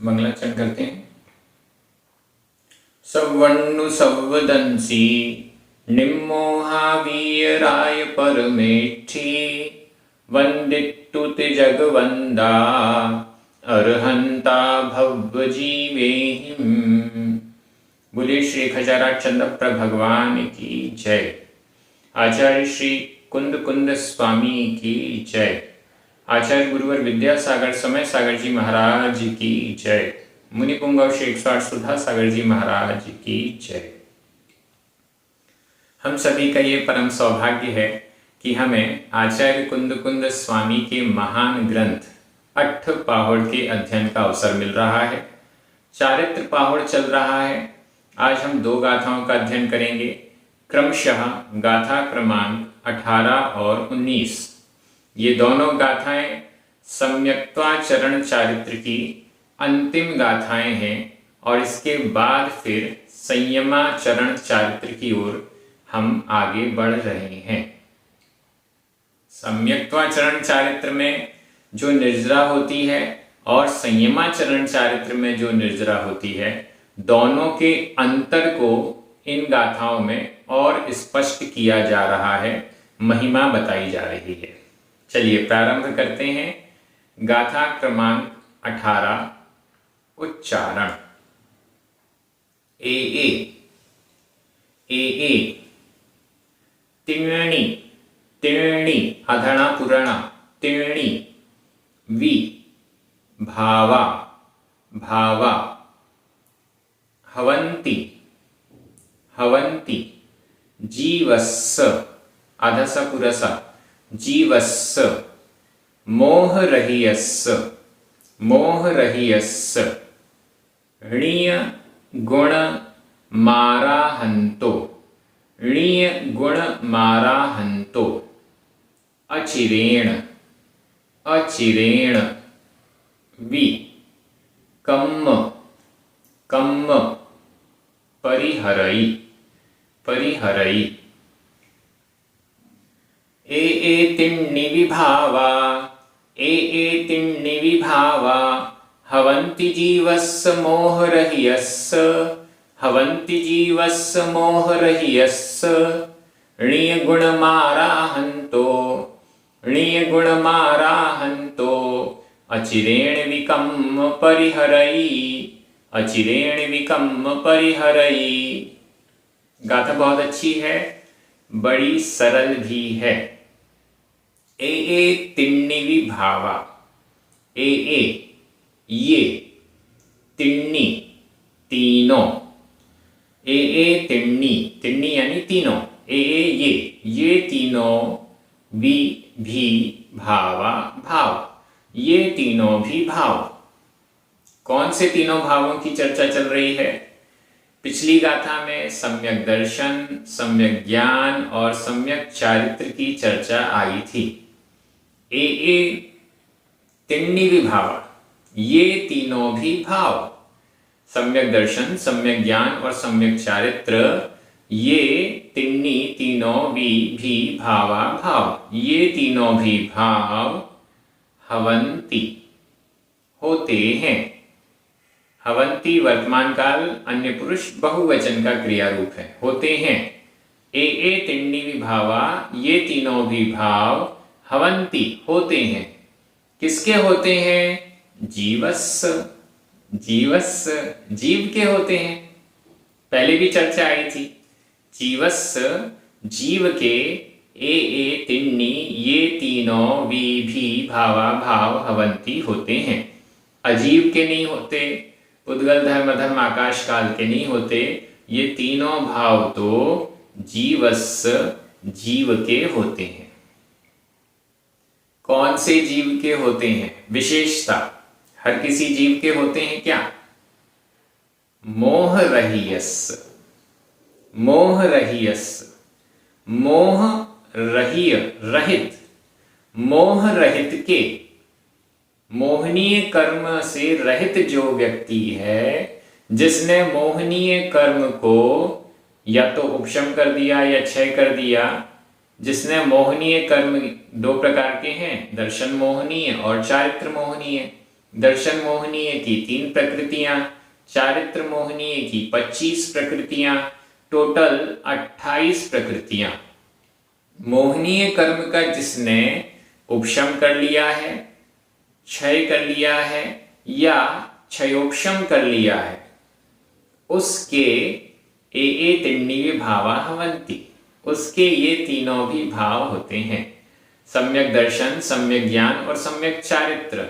मंगलाचरण करते हैं। सवण्णु सवदंसी निम्मोहावीराय परमेष्ठी वंदितु ते जगवंदा अर्हंता भवजीवेहिम। बोले श्री खजाराचंद्र भगवान की जय। आचार्य श्री कुंद कुंद स्वामी की जय। आचार्य गुरुवर विद्यासागर समय सागर जी महाराज की जय। मुनि पुंगव श्री 108 सुधा सागर जी महाराज की जय। हम सभी का ये परम सौभाग्य है कि हमें आचार्य कुंद कुंद स्वामी के महान ग्रंथ अट्ठपाहुड़ के अध्ययन का अवसर मिल रहा है। चारित्र पाहुड़ चल रहा है। आज हम 2 गाथाओं का अध्ययन करेंगे, क्रमशः गाथा क्रमांक 18 और 19। ये दोनों गाथाएं सम्यक्त्वाचरण चारित्र की अंतिम गाथाएं हैं और इसके बाद फिर संयमाचरण चारित्र की ओर हम आगे बढ़ रहे हैं। सम्यक्त्वाचरण चारित्र में जो निर्जरा होती है और संयमाचरण चारित्र में जो निर्जरा होती है, दोनों के अंतर को इन गाथाओं में और स्पष्ट किया जा रहा है, महिमा बताई जा रही है। चलिए प्रारंभ करते हैं। गाथा क्रमांक 18 उच्चारण। ए ए ए ए तिणी तिणी अधणा पुरणा तिणी वि भावा भावा हवंती हवंती जीवस्स अधस पुरसा जीवस्स मोहरहियस्स मोहरहियस्स ऋणीय गुण माराहंतो ऋणीय गुण माराहंतो अचिरेण अचिरेण वि कम्म कम्म परिहरई परिहरई ए तिण्णि विभावा ए तिण्णि विभावा हवन्ति जीवस्य मोहरहियस्य हवन्ति जीवस्य मोहरहियस्य ऋणीय गुण माराहंतो ऋणीय गुण माराहंतो अचिरेण विकम्म परिहरई अचिरेण विकम्म परिहरई। गाथा बहुत अच्छी है, बड़ी सरल भी है। ए तिण्णि विभावा ए ये तिण्णि तीनों ए तिण्णि तिण्णि यानी तीनों ये तीनों भी भावा भाव ये तीनों भी भाव। कौन से तीनों भावों की चर्चा चल रही है? पिछली गाथा में सम्यक दर्शन, सम्यक ज्ञान और सम्यक चारित्र की चर्चा आई थी। ए तिण्णि विभावा ये तीनों भी भाव, सम्यक दर्शन, सम्यक ज्ञान और सम्यक चारित्र, ये तिण्णि तीनों भी भावा भाव ये तीनों भी भाव हवंती होते हैं। हवंती वर्तमान काल अन्य पुरुष बहुवचन का क्रिया रूप है, होते हैं। ए तिण्णि विभावा ये तीनों भी भाव हवंती होते हैं। किसके होते हैं? जीवस्स जीवस्स जीव के होते हैं। पहले भी चर्चा आई थी। जीवस्स जीव के ए तिण्णि ये तीनों भी भावा भाव हवंती होते हैं। अजीव के नहीं होते, उद्गल धर्म धर्म आकाश काल के नहीं होते। ये तीनों भाव तो जीवस्स जीव के होते हैं। कौन से जीव के होते हैं? विशेषता हर किसी जीव के होते हैं क्या? मोह रहियस्स मोह रहियस्स मोह रहिय रहित मोह रहित के मोहनीय कर्म से रहित जो व्यक्ति है, जिसने मोहनीय कर्म को या तो उपशम कर दिया या क्षय कर दिया, जिसने मोहनीय कर्म 2 प्रकार के हैं, दर्शन मोहनीय और चारित्र मोहनीय। दर्शन मोहनीय की 3 प्रकृतियां, चारित्र मोहनीय की 25 प्रकृतियां, टोटल 28 प्रकृतियां। मोहनीय कर्म का जिसने उपशम कर लिया है, क्षय कर लिया है या क्षयोपशम कर लिया है, उसके ए तिण्णीव भावा हवन्ति, उसके ये तीनों भी भाव होते हैं, सम्यक दर्शन, सम्यक ज्ञान और सम्यक चारित्र।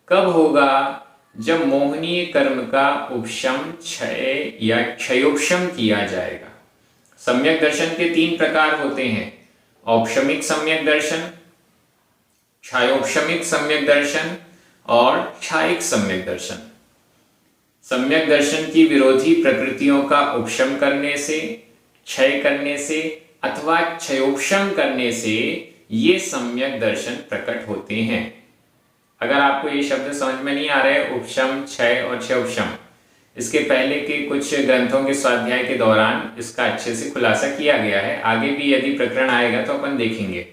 कब होगा? जब मोहनीय कर्म का उपशम, क्षय या क्षयोपशम किया जाएगा। सम्यक दर्शन के 3 प्रकार होते हैं, औपशमिक सम्यक दर्शन, क्षयोपशमिक सम्यक दर्शन और क्षायिक सम्यक दर्शन। सम्यक दर्शन की विरोधी प्रकृतियों का उपशम करने से, क्षय करने से अथवा क्षयोपशम करने से ये सम्यक दर्शन प्रकट होते हैं। अगर आपको ये शब्द समझ में नहीं आ रहे, उपशम, क्षय और क्षयोपशम, इसके पहले के कुछ ग्रंथों के स्वाध्याय के दौरान इसका अच्छे से खुलासा किया गया है। आगे भी यदि प्रकरण आएगा तो अपन देखेंगे।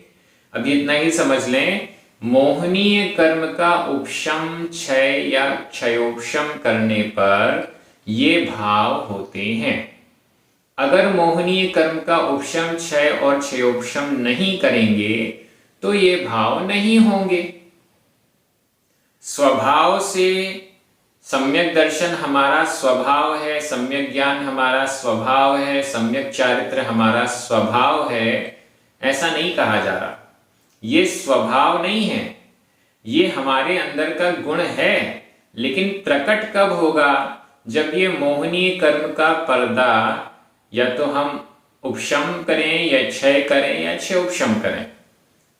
अब इतना ही समझ लें, मोहनीय कर्म का उपशम, क्षय या क्षयोपशम करने पर ये भाव होते हैं। अगर मोहनीय कर्म का उपशम, क्षय और क्षयोपशम नहीं करेंगे तो ये भाव नहीं होंगे। स्वभाव से सम्यक दर्शन हमारा स्वभाव है, सम्यक ज्ञान हमारा स्वभाव है, सम्यक चारित्र हमारा स्वभाव है, ऐसा नहीं कहा जा रहा। ये स्वभाव नहीं है, ये हमारे अंदर का गुण है। लेकिन प्रकट कब होगा? जब ये मोहनीय कर्म का पर्दा या तो हम उपशम करें या क्षय करें या क्षयोपशम करें,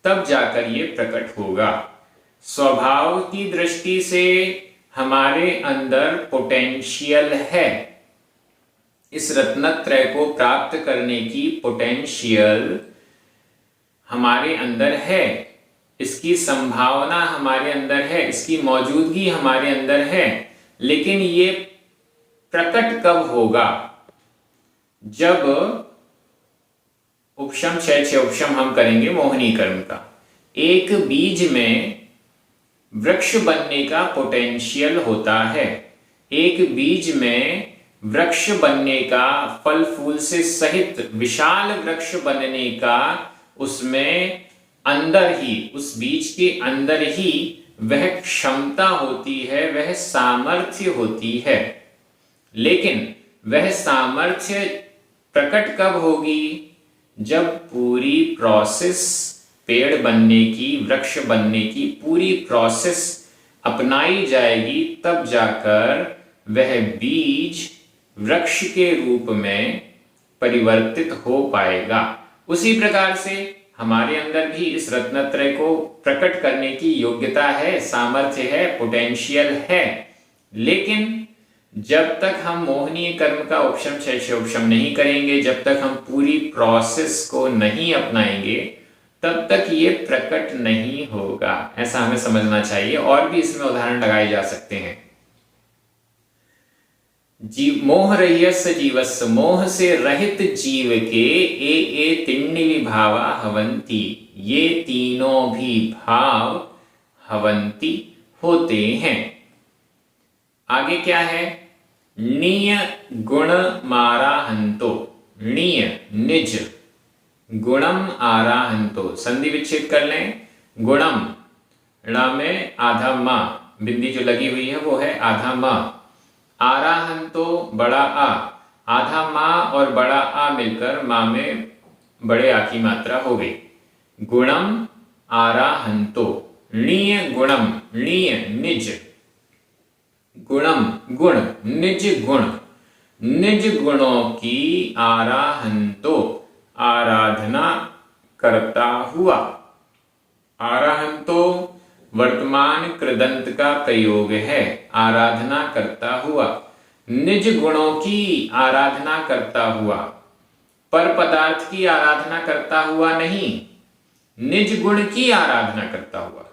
तब जाकर ये प्रकट होगा। स्वभाव की दृष्टि से हमारे अंदर पोटेंशियल है, इस रत्नत्रय को प्राप्त करने की पोटेंशियल हमारे अंदर है, इसकी संभावना हमारे अंदर है, इसकी मौजूदगी हमारे अंदर है। लेकिन ये प्रकट कब होगा? जब उपशम, क्षय, क्षयोपशम हम करेंगे मोहनीय कर्म का। एक बीज में वृक्ष बनने का पोटेंशियल होता है, एक बीज में वृक्ष बनने का, फल फूल से सहित विशाल वृक्ष बनने का उसमें अंदर ही, उस बीज के अंदर ही वह क्षमता होती है, वह सामर्थ्य होती है। लेकिन वह सामर्थ्य प्रकट कब होगी? जब पूरी प्रोसेस, पेड़ बनने की, वृक्ष बनने की पूरी प्रोसेस अपनाई जाएगी, तब जाकर वह बीज वृक्ष के रूप में परिवर्तित हो पाएगा। उसी प्रकार से हमारे अंदर भी इस रत्नत्रय को प्रकट करने की योग्यता है, सामर्थ्य है, पोटेंशियल है। लेकिन जब तक हम मोहनीय कर्म का उपशम, क्षय, क्षयोपशम नहीं करेंगे, जब तक हम पूरी प्रोसेस को नहीं अपनाएंगे, तब तक ये प्रकट नहीं होगा। ऐसा हमें समझना चाहिए। और भी इसमें उदाहरण लगाए जा सकते हैं। मोह रहियस्य जीवस्य, मोह से रहित जीव के ए तिण्णीव भावा हवन्ति, ये तीनों भी भाव हवन्ति होते हैं। आगे क्या है? नीय गुण माराहंतो, नीय निज, गुणम आराहंतो, संधि विच्छेद कर लें। गुणम, ण में आधा मा, बिंदी जो लगी हुई है वो है आधा मा। आराहंतो, बड़ा आ, आधा मा और बड़ा आ मिलकर मा में बड़े आ की मात्रा हो गई। गुणम आराहंतो, णीय गुणम, णीय निज, गुणम गुण, निज गुण, निज गुणों की आराहंतो, आराधना करता हुआ। आराहंतो वर्तमान कृदंत का प्रयोग है, आराधना करता हुआ, निज गुणों की आराधना करता हुआ। पर पदार्थ की आराधना करता हुआ नहीं, निज गुण की आराधना करता हुआ।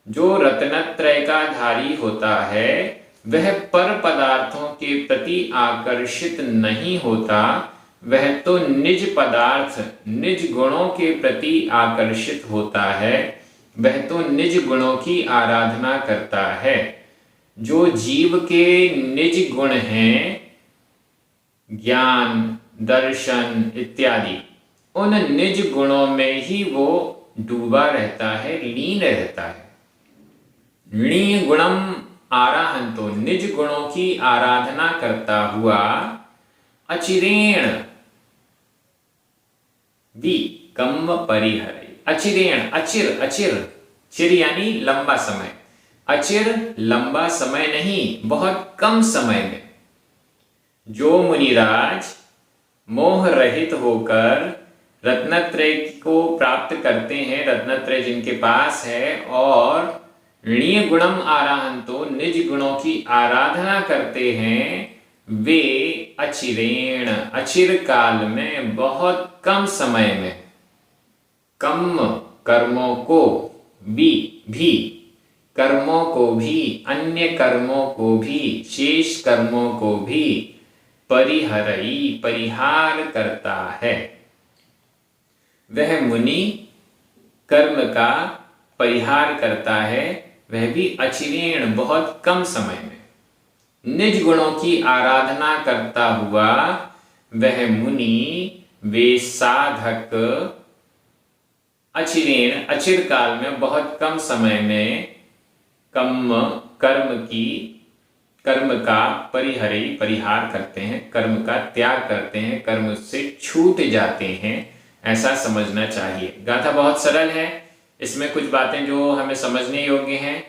जो रत्नत्रय का धारी होता है वह पर पदार्थों के प्रति आकर्षित नहीं होता, वह तो निज पदार्थ, निज गुणों के प्रति आकर्षित होता है, वह तो निज गुणों की आराधना करता है। जो जीव के निज गुण हैं, ज्ञान, दर्शन इत्यादि, उन निज गुणों में ही वो डूबा रहता है, लीन रहता है। णी गुणम आराहंतो, निज गुणों की आराधना करता हुआ, अचिरेण वी कम परिहरे। अचिरेण, अचिर, अचिर, चिर यानी लंबा समय, अचिर लंबा समय नहीं, बहुत कम समय में। जो मुनिराज मोह रहित होकर रत्नत्रय को प्राप्त करते हैं, रत्नत्रय जिनके पास है, और ऋणीय गुणम आराहंतो, निज गुणों की आराधना करते हैं, वे अचिरेण, अचिर काल में, बहुत कम समय में, कम कर्मों को भी कर्मों को भी, अन्य कर्मों को भी, शेष कर्मों को भी परिहरई, परिहार करता है। वह मुनि कर्म का परिहार करता है, वह भी अचिरेण, बहुत कम समय में। निज गुणों की आराधना करता हुआ वह मुनि, वे साधक, अचिरेण, अचिर काल में, बहुत कम समय में, कम कर्म का परिहरे, परिहार करते हैं, कर्म का त्याग करते हैं, कर्म से छूट जाते हैं, ऐसा समझना चाहिए। गाथा बहुत सरल है, इसमें कुछ बातें जो हमें समझने योग्य हैं।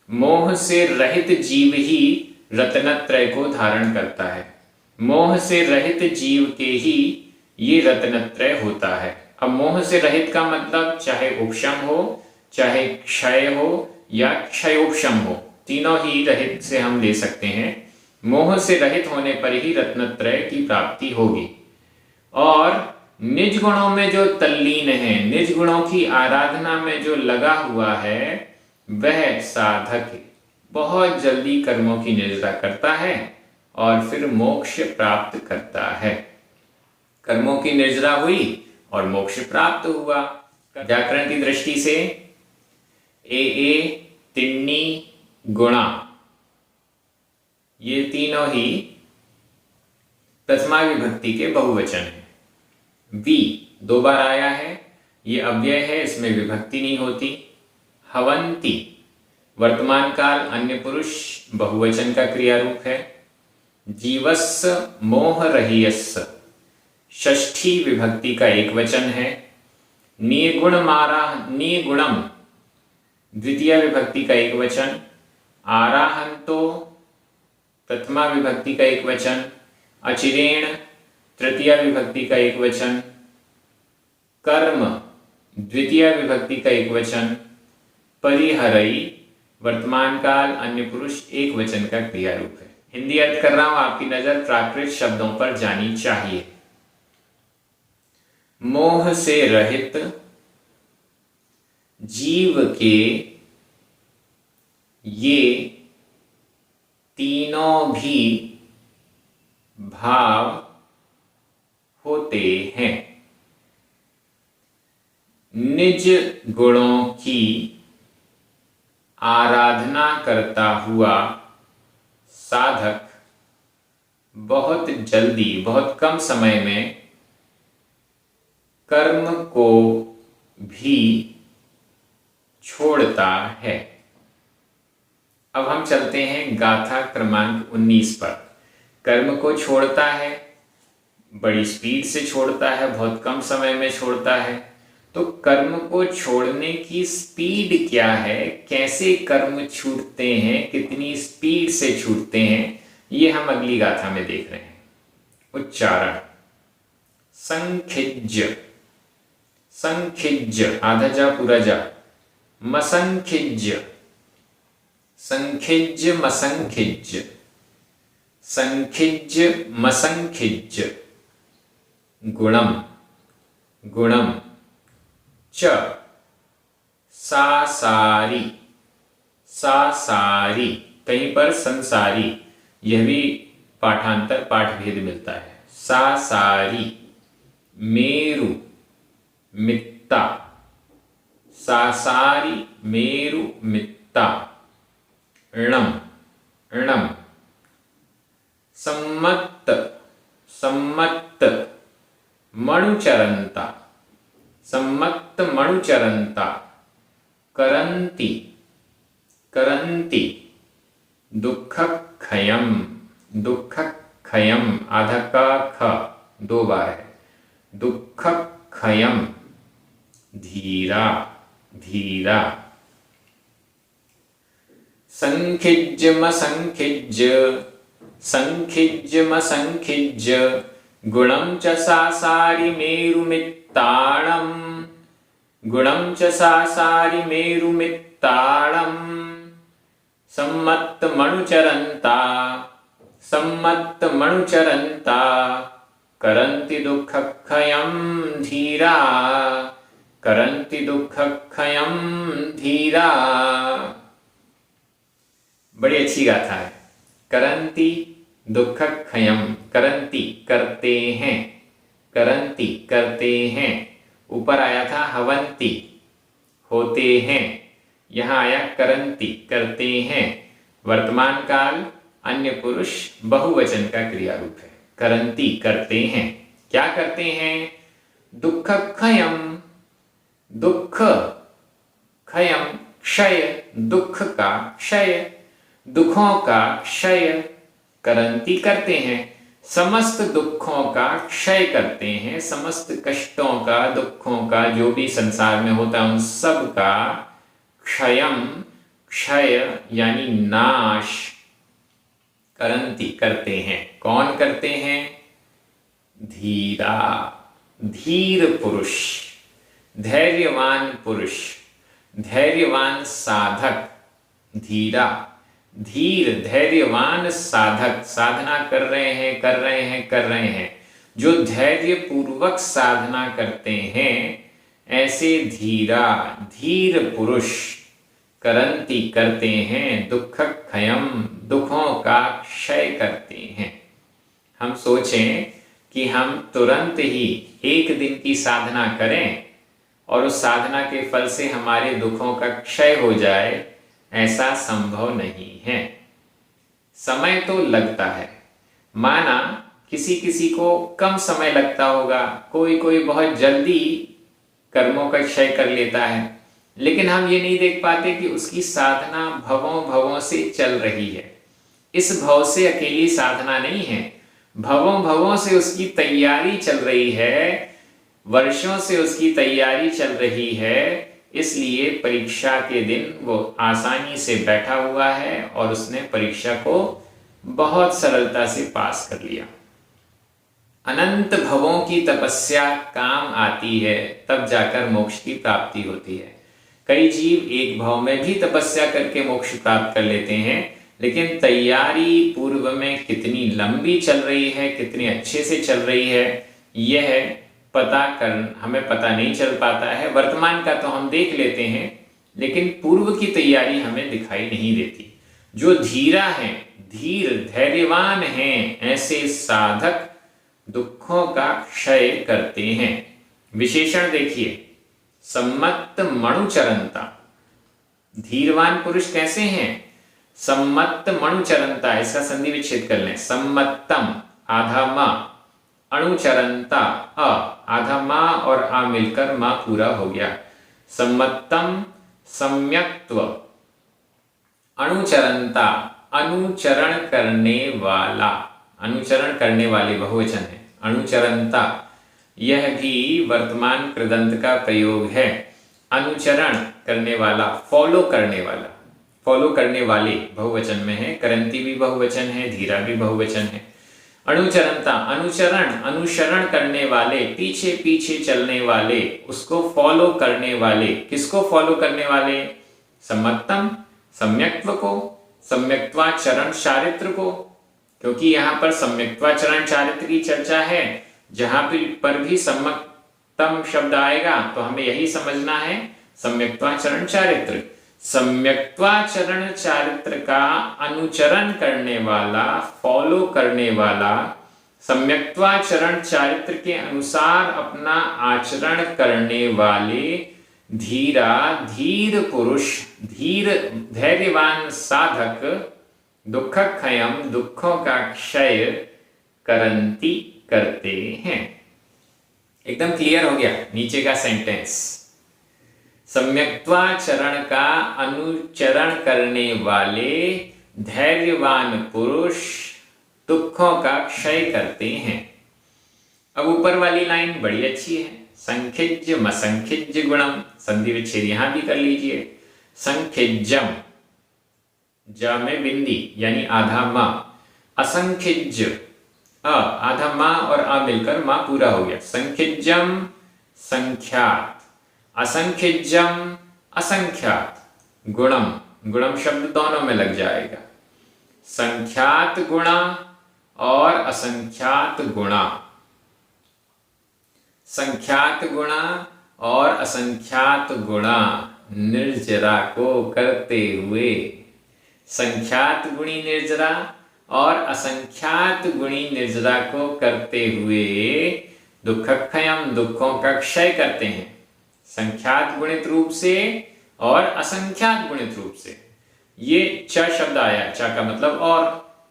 मोह से रहित जीव ही रत्नत्रय को धारण करता है। मोह से रहित जीव के ही ये रत्नत्रय होता है। अब मोह से रहित का मतलब चाहे उपशम हो, चाहे क्षय हो, या क्षयोपशम हो, तीनों ही रहित से हम ले सकते हैं। मोह से रहित होने पर ही रत्नत्रय की प्राप्ति होगी। और निज गुणों में जो तल्लीन है, निज गुणों की आराधना में जो लगा हुआ है, वह साधक बहुत जल्दी कर्मों की निर्जरा करता है और फिर मोक्ष प्राप्त करता है। कर्मों की निर्जरा हुई और मोक्ष प्राप्त हुआ। व्याकरण की दृष्टि से ए तिन्नी गुणा, ये तीनों ही प्रथमा विभक्ति के बहुवचन हैं। वी 2 बार आया है, ये अव्यय है, इसमें विभक्ति नहीं होती। हवंती वर्तमान काल अन्य पुरुष बहुवचन का क्रिया रूप है। जीवस्स मोह रहियस्स षष्ठी विभक्ति का एक वचन है। निगुणम द्वितीय विभक्ति का एक वचन। आराहंतो प्रथमा विभक्ति का एक वचन। अचिरेण तृतीय विभक्ति का एक वचन। कर्म द्वितीय विभक्ति का एक वचन। परिहरई वर्तमान काल अन्य पुरुष एक वचन का क्रिया रूप है। हिंदी अर्थ कर रहा हूं, आपकी नजर प्राकृत शब्दों पर जानी चाहिए। मोह से रहित जीव के ये तीनों भी भाव होते हैं। निज गुणों की आराधना करता हुआ साधक बहुत जल्दी, बहुत कम समय में कर्म को भी छोड़ता है। अब हम चलते हैं गाथा क्रमांक 19 पर। कर्म को छोड़ता है, बड़ी स्पीड से छोड़ता है, बहुत कम समय में छोड़ता है। तो कर्म को छोड़ने की स्पीड क्या है, कैसे कर्म छूटते हैं, कितनी स्पीड से छूटते हैं, ये हम अगली गाथा में देख रहे हैं। उच्चारण संखिज्य, संखिज्य आधा जा पूरा जा। मसंखिज्य, संखिज्य मसंखिज्य, संखिज्य मसंखिज्य। गुणम, गुणम च सासारी, सासारी, कहीं पर संसारी, यह भी पाठांतर पाठभेद मिलता है। सासारी। मेरु मित्ता, सासारी मेरु मित्ता। णम णम। सम्मत्त सम्मत्त मणुचरन्ता सम्मत्त मणुचरन्ता। करन्ति करन्ति दुःखक्षयम् दुःखक्षयम्। आधा का ख 2 बार है। दुःखक्षयम्। धीरा धीरा। संखिज्यमसंखिज्य संखिज्यमसंखिज्य गुणं च सासारिमेरुमित्ताळम् गुणं च सासारिमेरुमित्ताळम्। सम्मत्तमणुचरन्ता सम्मत्तमणुचरन्ता। करन्ति दुःखक्षयं धीरा करन्ति दुःखक्षयं धीरा। बड़ी अच्छी गाथा है। करन्ति दुःखक्षयं। करन्ति करते हैं करन्ति करते हैं। ऊपर आया था हवन्ति होते हैं, यहाँ आया करन्ति करते हैं। वर्तमान काल अन्य पुरुष बहुवचन का क्रिया रूप है। करन्ति करते हैं। क्या करते हैं? दुःखक्षयं दुःख क्षयं क्षय दुःख का क्षय दुखों का क्षय। करन्ति करते हैं समस्त दुखों का क्षय करते हैं। समस्त कष्टों का दुखों का जो भी संसार में होता है उन सब का क्षयम क्षय यानी नाश करन्ति करते हैं। कौन करते हैं? धीरा धीर पुरुष धैर्यवान पुरुष धैर्यवान साधक। धीरा धीर धैर्यवान साधक। साधना कर रहे हैं जो धैर्य पूर्वक साधना करते हैं ऐसे धीरा धीर पुरुष करन्ति करते हैं दुःखक्षयं दुखों का क्षय करते हैं। हम सोचें कि हम तुरंत ही एक दिन की साधना करें और उस साधना के फल से हमारे दुखों का क्षय हो जाए, ऐसा संभव नहीं है। समय तो लगता है। माना किसी किसी को कम समय लगता होगा, कोई बहुत जल्दी कर्मों का क्षय कर लेता है, लेकिन हम ये नहीं देख पाते कि उसकी साधना भवों से चल रही है। इस भव से अकेली साधना नहीं है, भवों से उसकी तैयारी चल रही है, वर्षों से उसकी तैयारी चल रही है। इसलिए परीक्षा के दिन वो आसानी से बैठा हुआ है और उसने परीक्षा को बहुत सरलता से पास कर लिया। अनंत भवों की तपस्या काम आती है, तब जाकर मोक्ष की प्राप्ति होती है। कई जीव एक भव में भी तपस्या करके मोक्ष प्राप्त कर लेते हैं, लेकिन तैयारी पूर्व में कितनी लंबी चल रही है, कितनी अच्छे से चल रही है, यह हमें पता नहीं चल पाता है। वर्तमान का तो हम देख लेते हैं, लेकिन पूर्व की तैयारी हमें दिखाई नहीं देती। जो धीरा हैं, धीर धैर्यवान हैं, ऐसे साधक दुखों का क्षय करते हैं। विशेषण देखिए, सम्मत्त मणुचरन्ता। धीरवान पुरुष कैसे हैं? सम्मत्त मणुचरन्ता। इसका संधि विच्छेद कर लें। सम्मत्तम आधा मा, अणुचरन्ता अ, आधा मा और आ मिलकर मा पूरा हो गया। सम्मत्तम सम्यक्त्व। अणुचरन्ता अनुचरण करने वाला, अनुचरण करने वाले बहुवचन है। अणुचरन्ता यह भी वर्तमान कृदंत का प्रयोग है। अनुचरण करने वाला, फॉलो करने वाला, फॉलो करने वाले बहुवचन में है। करन्ति भी बहुवचन है, धीरा भी बहुवचन है। अणुचरन्ता अनुचरण, अनुसरण करने वाले, पीछे पीछे चलने वाले, उसको फॉलो करने वाले। किसको फॉलो करने वाले? सम्मत्तम सम्यक्त्व को, सम्यक्त्वाचरण चारित्र को, क्योंकि यहाँ पर सम्यक्त्वाचरण चारित्र की चर्चा है। जहां पर भी सम्मत्तम शब्द आएगा तो हमें यही समझना है, सम्यक्त्वाचरण चारित्र। सम्यक्त्वाचरण चारित्र का अनुचरण करने वाला, फॉलो करने वाला, सम्यक्त्वाचरण चारित्र के अनुसार अपना आचरण करने वाले धीरा धीर पुरुष, धीर धैर्यवान साधक दुख क्षयम, दुखों का क्षय करंती, करते हैं। एकदम क्लियर हो गया नीचे का सेंटेंस। सम्यक्त्वाचरण का अनुचरण करने वाले धैर्यवान पुरुष दुखों का क्षय करते हैं। अब ऊपर वाली लाइन बड़ी अच्छी है। संखिज्य मसंखिज्य गुणम, संधि विच्छेद यहां भी कर लीजिए। संखिज्यम, ज में बिंदी यानी आधा मां, असंखिज्य आधा मां और मिलकर मां पूरा हो गया। संखिज्यम संख्यात, असंखिज्यम असंख्यात, गुणम, गुणम शब्द दोनों में लग जाएगा। संख्यात गुणा और असंख्यात गुणा, संख्यात गुणा और असंख्यात गुणा निर्जरा को करते हुए, संख्यात गुणी निर्जरा और असंख्यात गुणी निर्जरा को करते हुए दुखक्षयम, दुखों का क्षय करते हैं। संख्यात गुणित रूप से और असंख्यात गुणित रूप से। ये च शब्द आया, च का मतलब और,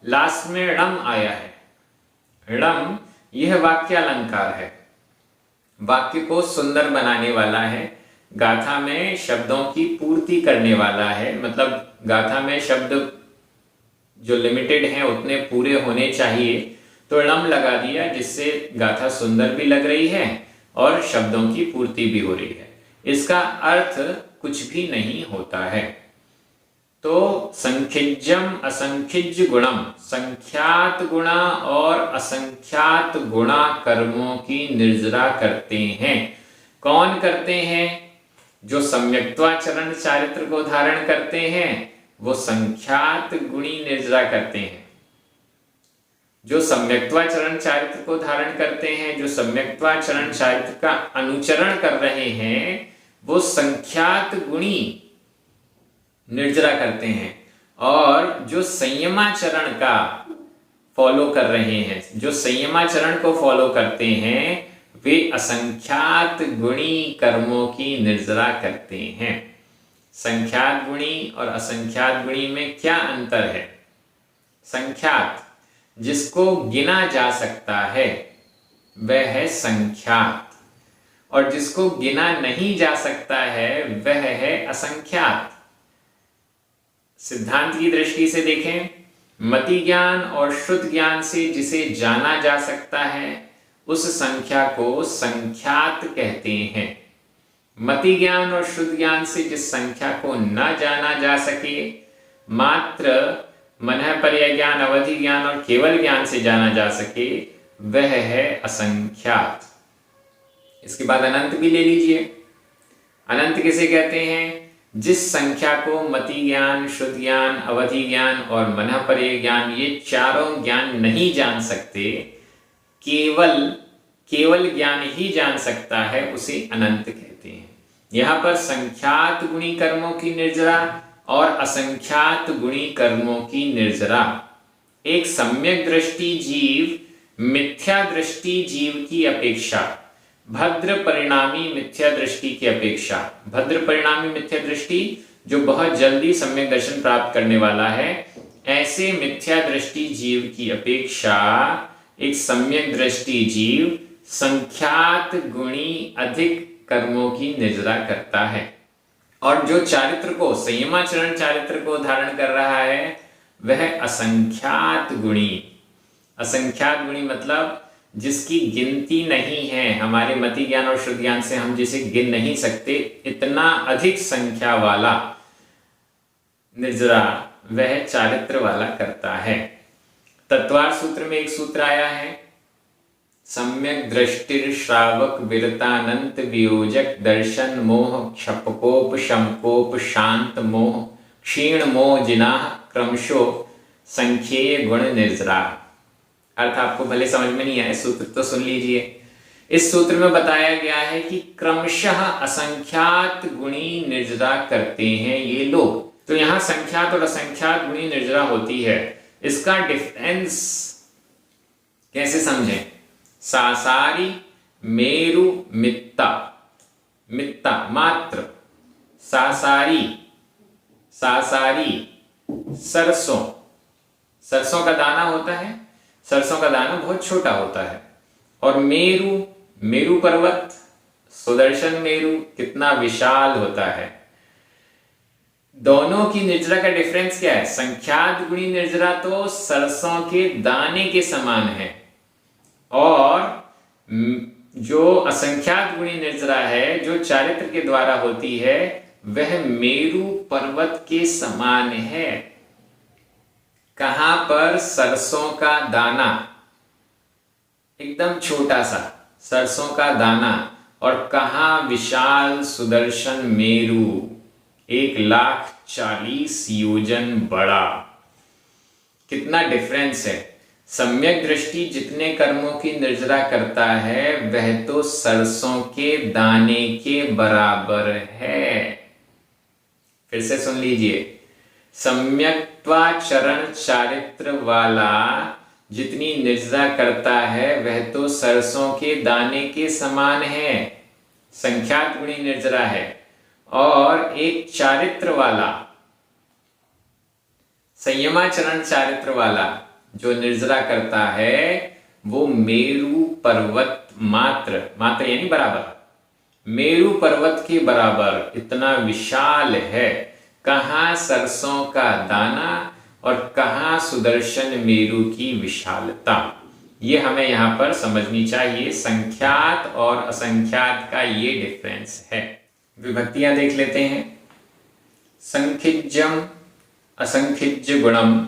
लास्ट में णम आया है। णम यह वाक्य अलंकार है, वाक्य को सुंदर बनाने वाला है, गाथा में शब्दों की पूर्ति करने वाला है। मतलब गाथा में शब्द जो लिमिटेड हैं उतने पूरे होने चाहिए, तो णम लगा दिया, जिससे गाथा सुंदर भी लग रही है और शब्दों की पूर्ति भी हो रही है। इसका अर्थ कुछ भी नहीं होता है। तो संखिज्यम असंखिज्य गुणम, संख्यात गुणा और असंख्यात गुणा कर्मों की निर्जरा करते हैं। कौन करते हैं? जो सम्यक्त्वाचरण चारित्र को धारण करते हैं वो संख्यात गुणी निर्जरा करते हैं। जो सम्यक्त्वाचरण चारित्र को धारण करते हैं, जो सम्यक्त्वाचरण चारित्र का अनुचरण कर रहे हैं, वो संख्यात गुणी निर्जरा करते हैं। और जो संयमाचरण का फॉलो कर रहे हैं, जो संयमाचरण को फॉलो करते हैं, वे असंख्यात गुणी कर्मों की निर्जरा करते हैं। संख्यात गुणी और असंख्यात गुणी में क्या अंतर है? संख्यात जिसको गिना जा सकता है वह है संख्यात, और जिसको गिना नहीं जा सकता है वह है असंख्यात। सिद्धांत की दृष्टि से देखें, मति ज्ञान और श्रुत ज्ञान से जिसे जाना जा सकता है उस संख्या को संख्यात कहते हैं। मति ज्ञान और श्रुत ज्ञान से जिस संख्या को न जाना जा सके, मात्र मनः पर्याय ज्ञान, अवधि ज्ञान और केवल ज्ञान से जाना जा सके, वह है असंख्यात। इसके बाद अनंत भी ले लीजिए। अनंत किसे कहते हैं? जिस संख्या को मति ज्ञान, शुद्ध ज्ञान, अवधि ज्ञान और मनः पर्याय ज्ञान, ये चारों ज्ञान नहीं जान सकते, केवल ज्ञान ही जान सकता है, उसे अनंत कहते हैं। यहां पर संख्यात गुणी कर्मों की निर्जरा और असंख्यात गुणी कर्मों की निर्जरा। एक सम्यक दृष्टि जीव मिथ्या दृष्टि जीव की अपेक्षा, भद्र परिणामी मिथ्या दृष्टि की अपेक्षा, भद्र परिणामी मिथ्या दृष्टि जो बहुत जल्दी सम्यक दर्शन प्राप्त करने वाला है, ऐसे मिथ्या दृष्टि जीव की अपेक्षा एक सम्यक दृष्टि जीव संख्यात गुणी अधिक कर्मों की निर्जरा करता है। और जो चारित्र को, संयमाचरण चारित्र को धारण कर रहा है, वह असंख्यात गुणी। असंख्यात गुणी मतलब जिसकी गिनती नहीं है, हमारे मति ज्ञान और शुद्ध ज्ञान से हम जिसे गिन नहीं सकते, इतना अधिक संख्या वाला निर्जरा वह चारित्र वाला करता है। तत्वार सूत्र में एक सूत्र आया है, सम्यक दृष्टिर श्रावक विरतानंत वियोजक दर्शन मोह क्षपकोप शमकोप शांत मोह क्षीण मोह जिनाह क्रमशो संख्येय गुण निर्जरा। अर्थ आपको भले समझ में नहीं आया, सूत्र तो सुन लीजिए। इस सूत्र में बताया गया है कि क्रमशः असंख्यात गुणी निर्जरा करते हैं ये लोग। तो यहां संख्यात और असंख्यात गुणी निर्जरा होती है, इसका डिफरेंस कैसे समझें? सासारी मेरु मित्ता, मित्ता मात्र, सासारी, सासारी सरसों, सरसों का दाना होता है, सरसों का दाना बहुत छोटा होता है। और मेरु, मेरु पर्वत, सुदर्शन मेरु कितना विशाल होता है। दोनों की निर्जरा का डिफरेंस क्या है? संख्यात गुणी निर्जरा तो सरसों के दाने के समान है, और जो असंख्यात गुणी निर्जरा है, जो चारित्र के द्वारा होती है, वह मेरु पर्वत के समान है। कहां पर? सरसों का दाना, एकदम छोटा सा सरसों का दाना, और कहा? विशाल सुदर्शन मेरु, 1,40,000 योजन बड़ा। कितना डिफरेंस है। सम्यक दृष्टि जितने कर्मों की निर्जरा करता है, वह तो सरसों के दाने के बराबर है। फिर से सुन लीजिए, सम्यक्त्वाचरण चारित्र वाला जितनी निर्जरा करता है, वह तो सरसों के दाने के समान है, संख्यात गुणी निर्जरा है। और एक चारित्र वाला, संयमाचरण चारित्र वाला जो निर्जरा करता है, वो मेरु पर्वत मात्र, मात्र यानी बराबर, मेरु पर्वत के बराबर इतना विशाल है। कहां? सरसों का दाना, और कहां? सुदर्शन मेरु की विशालता। ये हमें यहां पर समझनी चाहिए। संख्यात और असंख्यात का ये डिफरेंस है। विभक्तियां देख लेते हैं। संखिज्यम असंखिज्य गुणम,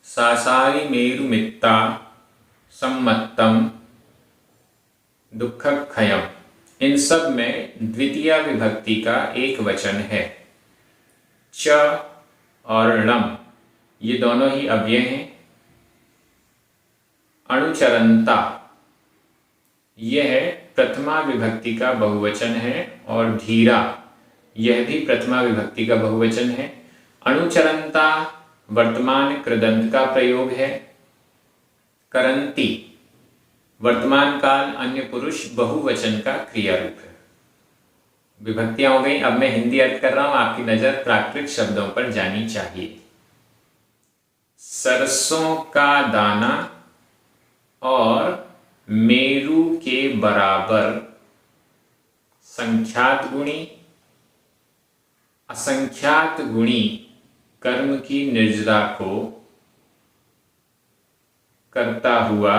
सासारी मेरुमित्ता, सम्मत्तम, दुःखक्षयम। इन सब में द्वितीय विभक्ति का एक वचन है। च और णम ये दोनों ही अव्यय हैं। अणुचरंता यह प्रथमा विभक्ति का बहुवचन है, और धीरा यह भी प्रथमा विभक्ति का बहुवचन है। अणुचरंता वर्तमान कृदंत का प्रयोग है। करंती वर्तमान काल अन्य पुरुष बहुवचन का क्रिया रूप है। विभक्तियां हो गई। अब मैं हिंदी अर्थ कर रहा हूं, आपकी नजर प्राकृत शब्दों पर जानी चाहिए। सरसों का दाना और मेरु के बराबर संख्यात गुणी, असंख्यात गुणी कर्म की निर्जरा को करता हुआ,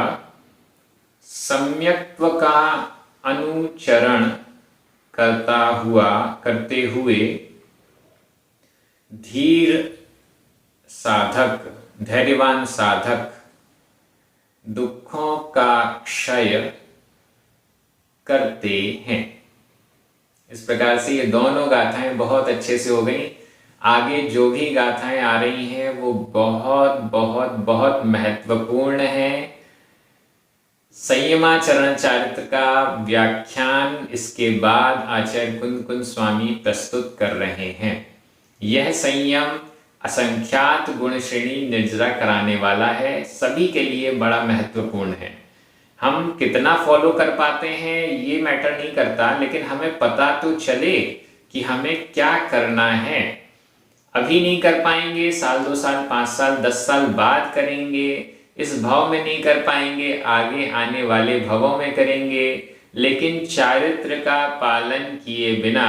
सम्यक्त्व का अनुचरण करते हुए धीर साधक, धैर्यवान साधक दुखों का क्षय करते हैं। इस प्रकार से ये दोनों गाथाएं बहुत अच्छे से हो गई। आगे जो भी गाथाएं आ रही हैं वो बहुत बहुत बहुत महत्वपूर्ण है। संयमाचरण चारित्र का व्याख्यान इसके बाद आचार्य कुंद कुंद स्वामी प्रस्तुत कर रहे हैं। यह संयम असंख्यात गुण श्रेणी निर्जरा कराने वाला है, सभी के लिए बड़ा महत्वपूर्ण है। हम कितना फॉलो कर पाते हैं ये मैटर नहीं करता, लेकिन हमें पता तो चले कि हमें क्या करना है। अभी नहीं कर पाएंगे, साल 2 साल 5 साल 10 साल बाद करेंगे। इस भाव में नहीं कर पाएंगे, आगे आने वाले भवों में करेंगे। लेकिन चारित्र का पालन किए बिना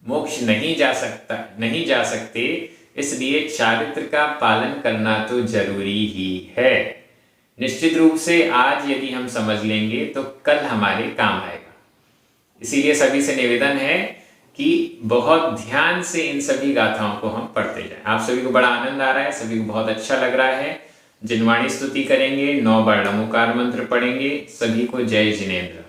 मोक्ष नहीं जा सकते। इसलिए चारित्र का पालन करना तो जरूरी ही है। निश्चित रूप से आज यदि हम समझ लेंगे तो कल हमारे काम आएगा। इसीलिए सभी से निवेदन है कि बहुत ध्यान से इन सभी गाथाओं को हम पढ़ते जाएं। आप सभी को बड़ा आनंद आ रहा है, सभी को बहुत अच्छा लग रहा है। जिनवाणी स्तुति करेंगे, 9 बार नमोकार मंत्र पढ़ेंगे। सभी को जय जिनेंद्र।